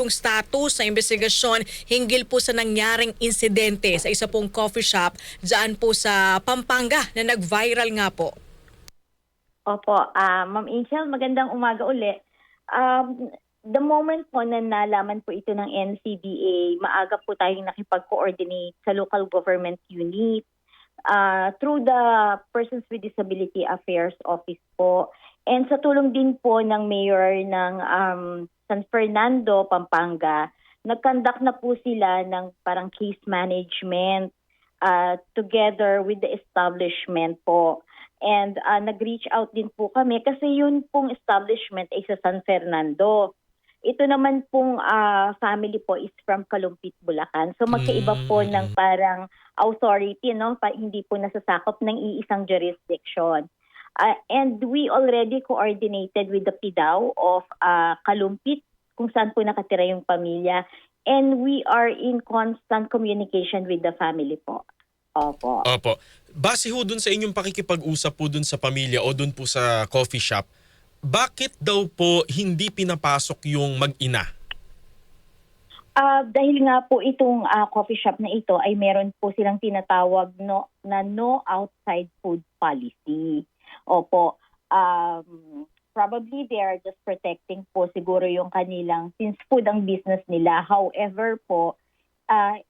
yung status na investigasyon hinggil po sa nangyaring insidente sa isa pong coffee shop dyan po sa Pampanga na nag-viral nga po. Opo, Ma'am Angel, magandang umaga uli. The moment po na nalaman po ito ng NCDA, maaga po tayong nakipag-coordinate sa local government unit through the Persons with Disability Affairs Office po. And sa tulong din po ng Mayor ng San Fernando, Pampanga, nag-conduct na po sila ng parang case management together with the establishment po. And nag-reach out din po kami kasi yun pong establishment ay sa San Fernando. Ito naman pong family po is from Kalumpit, Bulacan. So magkaiba po ng parang authority, no? Hindi po nasasakop ng iisang jurisdiction. And we already coordinated with the PIDAW of Kalumpit kung saan po nakatira yung pamilya. And we are in constant communication with the family po. Opo. Opo. Base ho dun sa inyong pakikipag-usap po dun sa pamilya o dun po sa coffee shop, bakit daw po hindi pinapasok yung mag-ina? Dahil nga po itong coffee shop na ito ay meron po silang tinatawag na no outside food policy. Opo. Probably they are just protecting po siguro yung kanilang, since food ang business nila. However po,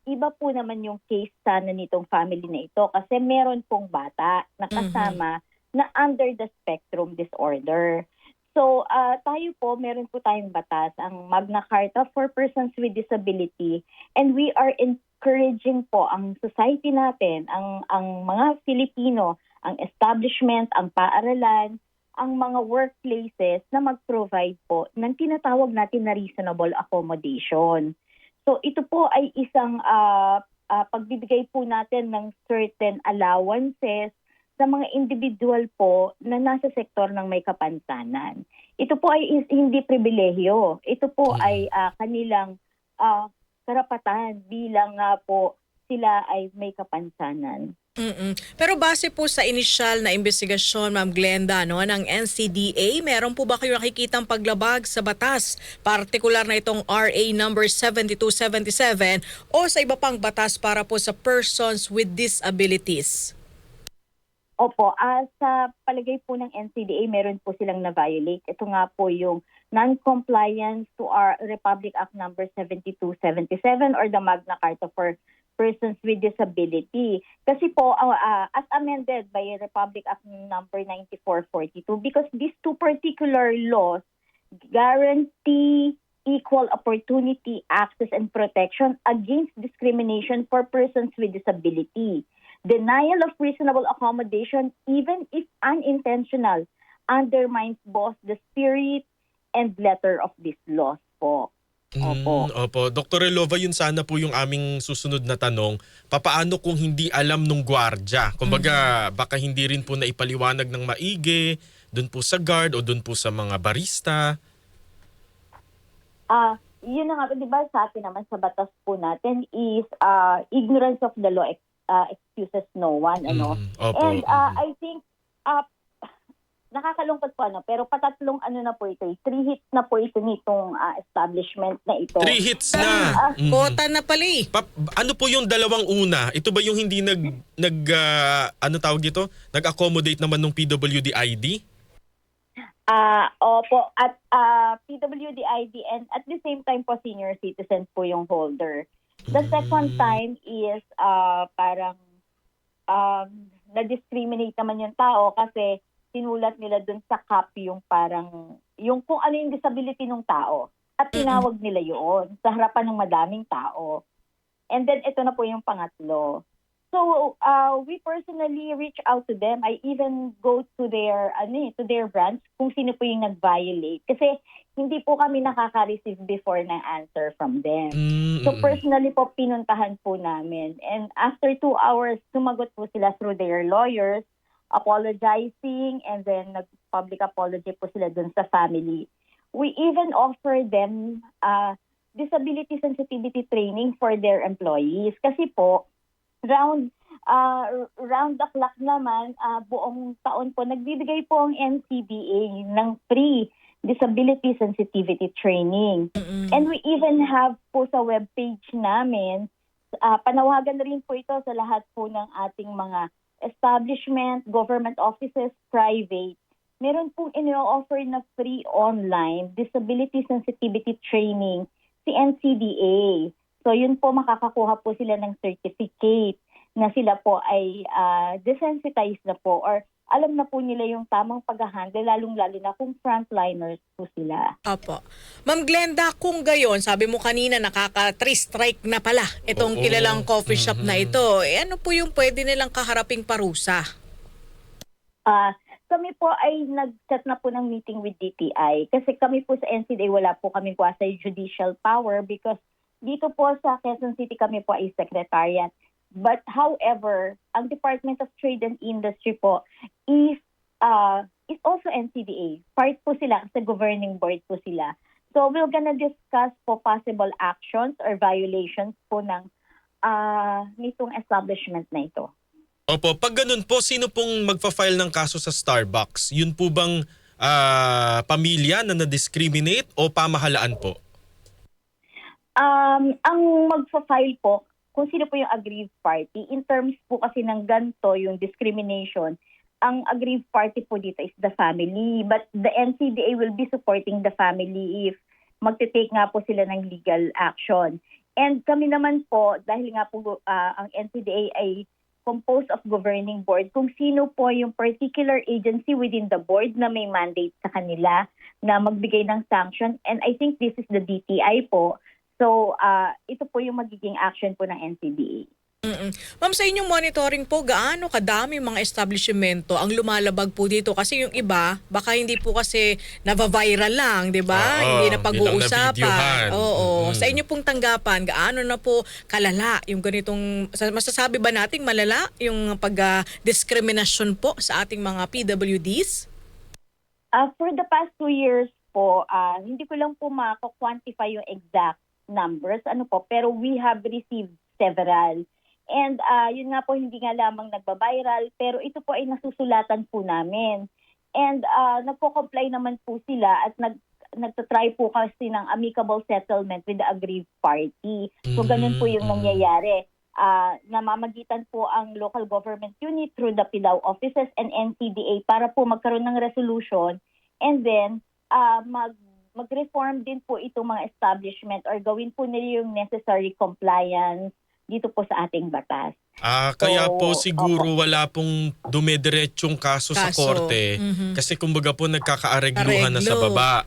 iba po naman yung case sana nitong family na ito kasi meron pong bata na kasama na under the spectrum disorder. So tayo po, meron po tayong batas, ang Magna Carta for Persons with Disability, and we are encouraging po ang society natin, ang mga Filipino, ang establishment, ang paaralan, ang mga workplaces na mag-provide po ng tinatawag natin na reasonable accommodation. So ito po ay isang pagbibigay po natin ng certain allowances sa mga individual po na nasa sektor ng may kapansanan. Ito po ay hindi pribilehyo. Ito po ay kanilang karapatan bilang po sila ay may kapansanan. Pero base po sa initial na investigasyon, Ma'am Glenda, no, ng NCDA, meron po ba kayo nakikitang paglabag sa batas, partikular na itong RA number 7277 o sa iba pang batas para po sa persons with disabilities? Opo, sa palagay po ng NCDA, meron po silang na-violate. Ito nga po yung non-compliance to our Republic Act number 7277 or the Magna Carta for Persons with Disability. Kasi po, as amended by Republic Act number 9442, because these two particular laws guarantee equal opportunity, access, and protection against discrimination for persons with disability. Denial of reasonable accommodation, even if unintentional, undermines both the spirit and letter of these laws po. Opo. Opo. Dr. Relova, yun sana po yung aming susunod na tanong. Papaano kung hindi alam nung gwardya? Kumbaga, baka hindi rin po naipaliwanag ng maigi dun po sa guard o dun po sa mga barista. Yun na nga, di ba sa atin naman sa batas po natin is ignorance of the law excuses no one. Opo. And I think nakakalungkot po pero patatlong na po ito. 3 hits na po ito nitong establishment na ito. 3 hits na. Kota na pala eh. Ano po yung dalawang una? Ito ba yung hindi ano tawag dito? Nag-accommodate naman ng PWD-ID? Opo, at PWD-ID and at the same time po senior citizen po yung holder. The second time is parang na-discriminate naman yung tao kasi sinulat nila dun sa copy yung parang, yung kung ano yung disability ng tao. At tinawag nila yun sa harapan ng madaming tao. And then ito na po yung pangatlo. So we personally reach out to them. I even go to their branch kung sino po yung nag-violate. Kasi hindi po kami nakaka-receive before na answer from them. So personally po pinuntahan po namin. And after 2 hours, sumagot po sila through their lawyers, apologizing, and then nag-public apology po sila dun sa family. We even offer them disability sensitivity training for their employees. Kasi po, round the clock naman, buong taon po, nagbibigay po ang NCDA ng free disability sensitivity training. And we even have po sa webpage namin, panawagan na rin po ito sa lahat po ng ating mga establishment, government offices, private. Meron pong ino-offer na free online disability sensitivity training si NCDA. So yun po, makakakuha po sila ng certificate na sila po ay desensitized na po or alam na po nila yung tamang pag-handle, lalong-lalo na kung frontliners po sila. Opo. Ma'am Glenda, kung gayon, sabi mo kanina nakaka-3 strike na pala itong Oo. kilalang coffee shop na ito. Ano po yung pwede nilang kaharaping parusa? Kami po ay nag-set na po ng meeting with DTI kasi kami po sa NCDA wala po kaming quasi judicial power because dito po sa Quezon City kami po ay secretariat. But however, ang Department of Trade and Industry po is also NCDA. Part po sila sa governing board po sila. So we're gonna discuss po possible actions or violations po ng nitong establishment na ito. Opo, pag ganun po, sino pong magfa-file ng kaso sa Starbucks? Yun po bang pamilya na na-discriminate o pamahalaan po? Ang magfa-file po, kung sino po yung aggrieved party, in terms po kasi ng ganito, yung discrimination, ang aggrieved party po dito is the family. But the NCDA will be supporting the family if magte-take nga po sila ng legal action. And kami naman po, dahil nga po ang NCDA ay composed of governing board, kung sino po yung particular agency within the board na may mandate sa kanila na magbigay ng sanction. And I think this is the DTI po. So, ito po yung magiging action po ng NCDA. Ma'am, sa inyong monitoring po, gaano kadami mga establishmento ang lumalabag po dito? Kasi yung iba, baka hindi po kasi nava-viral lang, di ba? Oo, Hindi na hindi lang pag-uusapan. na-videohan. Oo. Sa inyo pong tanggapan, gaano na po kalala yung ganitong, masasabi ba nating malala yung pag-diskriminasyon po sa ating mga PWDs? For the past 2 years po, hindi ko lang po mako-quantify yung exact numbers, pero we have received several. And yun nga po, hindi nga lamang nagba-viral, pero ito po ay nasusulatan po namin. And nagpo-comply naman po sila at nagtatry po kasi ng amicable settlement with the aggrieved party. So ganun po yung nangyayari. Namamagitan po ang local government unit through the PIDAW offices and NCDA para po magkaroon ng resolution and then mag-reform din po itong mga establishment or gawin po nila yung necessary compliance dito po sa ating batas. Kaya So, po siguro wala pong dumidiretsong kaso sa korte kasi kumbaga po nagkakaaregluhan na sa Areglo. baba.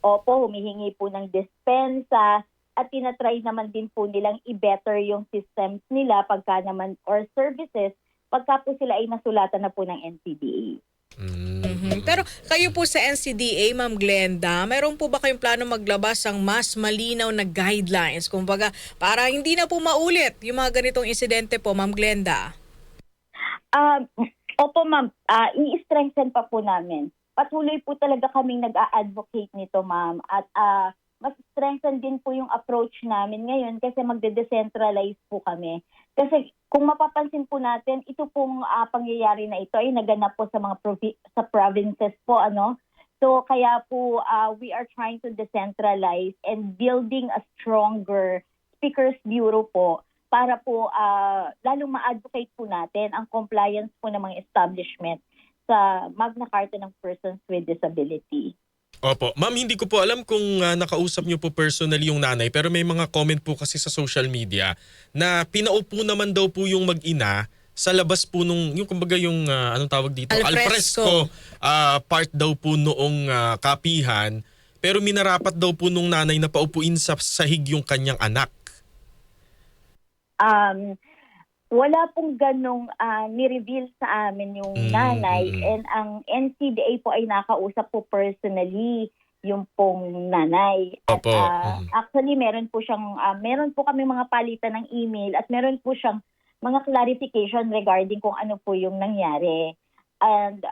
Opo, humihingi po ng dispensa at tinatry naman din po nilang i-better yung systems nila pagka naman or services pagka po sila ay nasulatan na po ng NCDA. Pero kayo po sa NCDA, Ma'am Glenda, meron po ba kayong plano maglabas ng mas malinaw na guidelines? Kumbaga, para hindi na po maulit yung mga ganitong insidente po, Ma'am Glenda? Opo ma'am, i-strengthen pa po namin. Patuloy po talaga kaming nag-a-advocate nito ma'am at mas strengthen din po yung approach namin ngayon kasi magde-decentralize po kami. Kasi kung mapapansin po natin, ito pong pangyayari na ito ay naganap po sa mga sa provinces po So kaya po we are trying to decentralize and building a stronger speakers bureau po para po lalong ma-advocate po natin ang compliance po ng mga establishment sa Magna Carta ng Persons with Disability. Opo. Ma'am, hindi ko po alam kung nakausap niyo po personally yung nanay pero may mga comment po kasi sa social media na pinaupo naman daw po yung mag-ina sa labas po nung, yung kumbaga yung, anong tawag dito? Alfresco. Part daw po noong kapihan pero minarapat daw po nung nanay na paupuin sa sahig yung kanyang anak. Wala pong ganong ni-reveal sa amin yung nanay and ang NCDA po ay nakausap po personally yung pong nanay. At, Opo. Actually, meron po kami mga palitan ng email at meron po siyang mga clarification regarding kung ano po yung nangyari. And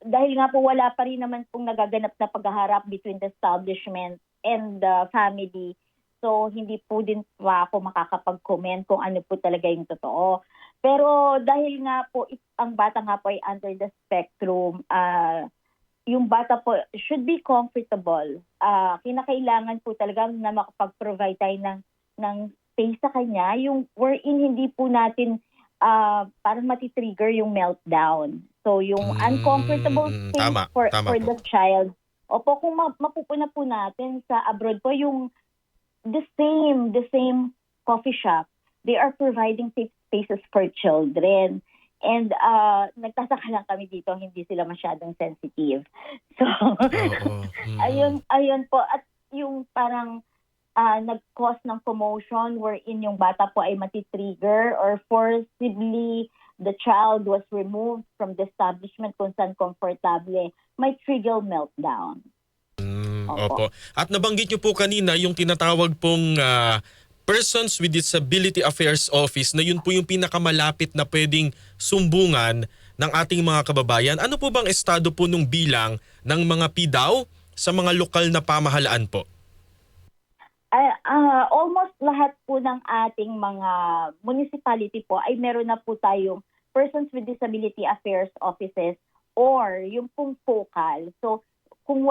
dahil nga po wala pa rin naman pong nagaganap na paghaharap between the establishment and the family, so, hindi po din pa ako makakapag-comment kung ano po talaga yung totoo. Pero dahil nga po, ang bata nga po ay under the spectrum, yung bata po should be comfortable. Kinakailangan po talaga na makapag-provide tayo ng space sa kanya, yung wherein hindi po natin parang matitrigger yung meltdown. So yung uncomfortable space tama for po. the child. Opo, kung mapupuna po natin sa abroad po yung the same coffee shop, they are providing safe spaces for children. And nagtataka lang kami dito, hindi sila masyadong sensitive. So, Oo. ayun po. At yung parang nag-cause ng commotion wherein yung bata po ay matitrigger or forcibly the child was removed from the establishment kung saan komportable, may trigger meltdown. Opo. At nabanggit niyo po kanina yung tinatawag pong Persons with Disability Affairs Office na yun po yung pinakamalapit na pwedeng sumbungan ng ating mga kababayan. Ano po bang estado po nung bilang ng mga PDAW sa mga lokal na pamahalaan po? Almost lahat po ng ating mga municipality po ay meron na po tayong Persons with Disability Affairs Offices or yung pong focal. So kung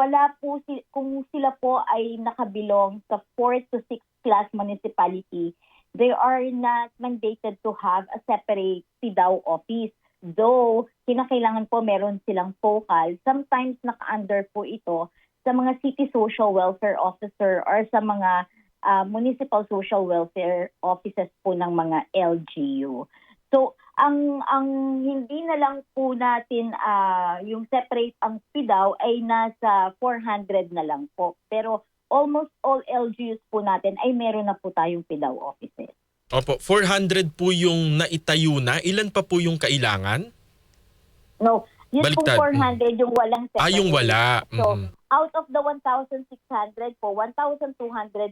kung sila po ay nakabilong sa 4th to 6th class municipality, they are not mandated to have a separate PDAW office. Though, kinakailangan po meron silang focal. Sometimes naka-under po ito sa mga city social welfare officer or sa mga municipal social welfare offices po ng mga LGU. So, ang hindi na lang po natin yung separate ang PDAW ay nasa 400 na lang po. Pero almost all LGUs po natin ay meron na po tayong PDAW offices. Opo, 400 po yung naitayo na. Ilan pa po yung kailangan? No, yun Baliktad. pong 400 yung walang separate. Yung wala. So, out of the 1,600 po, 1,200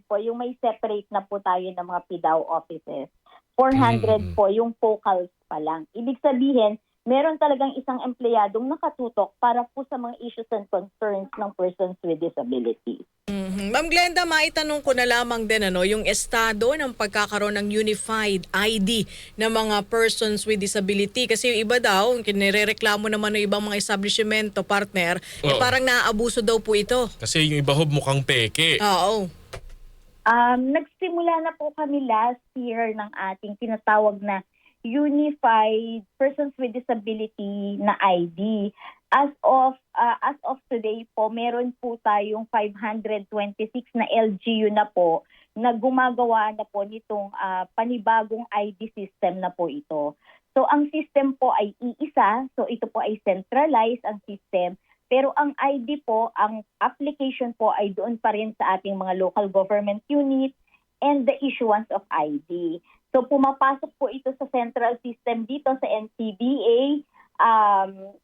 po yung may separate na po tayo ng mga PDAW offices. 400 po yung focals pa lang. Ibig sabihin, meron talagang isang empleyadong nakatutok para po sa mga issues and concerns ng persons with disability. Ma'am Glenda, maitanong ko na lamang din yung estado ng pagkakaroon ng unified ID ng mga persons with disability. Kasi yung iba daw, kinirereklamo naman ng ibang mga establishmento, partner, parang naaabuso daw po ito. Kasi yung iba mukhang peke. Oo. Nagsimula na po kami last year ng ating tinatawag na Unified Persons with Disability na ID. As of today po, meron po tayong 526 na LGU na po na gumagawa na po nitong panibagong ID system na po ito. So ang system po ay iisa, so ito po ay centralized ang system. Pero ang ID po, ang application po ay doon pa rin sa ating mga local government unit and the issuance of ID. So pumapasok po ito sa central system dito sa NCDA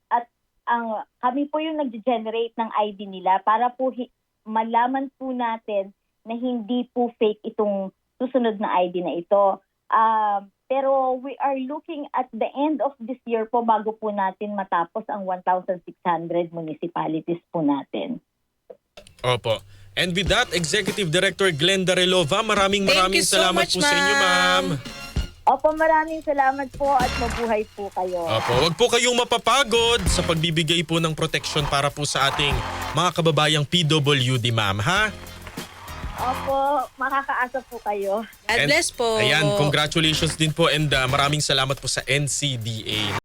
at kami po yung nag-generate ng ID nila para po malaman po natin na hindi po fake itong susunod na ID na ito. Pero we are looking at the end of this year po bago po natin matapos ang 1,600 municipalities po natin. Opo. And with that, Executive Director Glenda Relova, maraming Thank you so salamat much, po sa inyo, ma'am. Opo, maraming salamat po at mabuhay po kayo. Opo, wag po kayong mapapagod sa pagbibigay po ng protection para po sa ating mga kababayang PWD, ma'am, ha? Opo, makakaasa po kayo. God bless po. Ayan, congratulations din po and maraming salamat po sa NCDA.